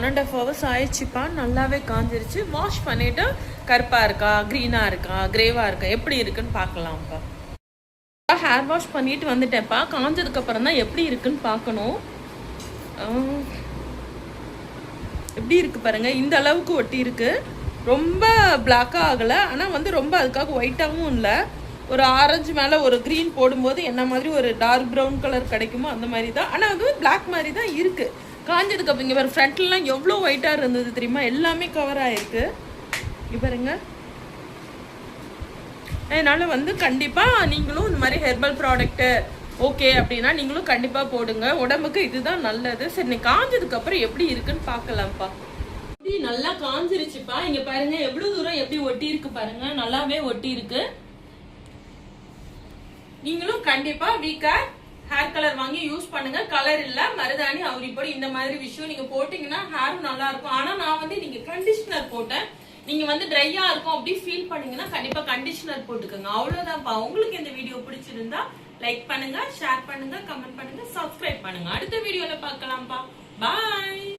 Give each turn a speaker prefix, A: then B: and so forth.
A: 1.5 hours ஆயிடுச்சுப்பா. நல்லாவே காஞ்சிருச்சு. Wash பண்ணிட்டு கருப்பா இருக்கா, கிரீனா இருக்கா, கிரேவா இருக்கா, எப்படி இருக்குன்னு பார்க்கலாம்ப்பா. ஹேர் வாஷ் பண்ணிட்டு வந்துட்டேன்ப்பா. காஞ்சதுக்கு அப்புறம் தான் எப்படி இருக்குன்னு பார்க்கணும். எப்படி இருக்கு பாருங்க. இந்த அளவுக்கு ஒட்டி இருக்கு. ரொம்ப பிளாக்காக ஆகலை, ஆனால் வந்து ரொம்ப அதுக்காக ஒயிட்டாகவும் இல்லை. ஒரு ஆரஞ்சு மேலே ஒரு க்ரீன் போடும்போது என்ன மாதிரி ஒரு டார்க் ப்ரௌன் கலர் கிடைக்குமோ அந்த மாதிரி தான். ஆனால் அது பிளாக் மாதிரி தான் இருக்குது. காஞ்சதுக்கு அப்புறம் இங்கே வேறு ஃப்ரண்ட்லாம் எவ்வளோ ஒயிட்டாக இருந்தது தெரியுமா? எல்லாமே கவர் ஆகிருக்கு. இங்கே பாருங்க. அதனால் வந்து கண்டிப்பாக நீங்களும் இந்த மாதிரி ஹெர்பல் ப்ராடக்ட்டு ஓகே அப்படின்னா நீங்களும் கண்டிப்பாக போடுங்க. உடம்புக்கு இதுதான் நல்லது. சரி, நீ காஞ்சதுக்கப்புறம் எப்படி இருக்குன்னு பார்க்கலாம்ப்பா. நல்லா காஞ்சிருச்சுப்பா. இங்க பாருங்க எவ்வளவு தூரம் எப்படி ஒட்டி இருக்கு பாருங்க. நல்லாவே ஒட்டி இருக்கு. நீங்களும் கண்டிப்பா வீக்கா ஹேர் கலர் வாங்கி யூஸ் பண்ணுங்க. கலர் இல்ல, மருதாணி, அவுரி பொடி இந்த மாதிரி விஷயம் நீங்க போட்டீங்கன்னா ஹேரும் நல்லா இருக்கும். ஆனா நான் வந்து நீங்க கண்டிஷனர் போட்டேன். நீங்க வந்து ட்ரையா இருக்கும் அப்படி ஃபீல் பண்ணீங்கன்னா கண்டிப்பா கண்டிஷனர் போட்டுக்கோங்க. அவ்வளவுதான்ப்பா. உங்களுக்கு இந்த வீடியோ பிடிச்சிருந்தா லைக் பண்ணுங்க, ஷேர் பண்ணுங்க, கமெண்ட் பண்ணுங்க, சப்ஸ்கிரைப் பண்ணுங்க. அடுத்த வீடியோல பார்க்கலாம்ப்பா. பாய்.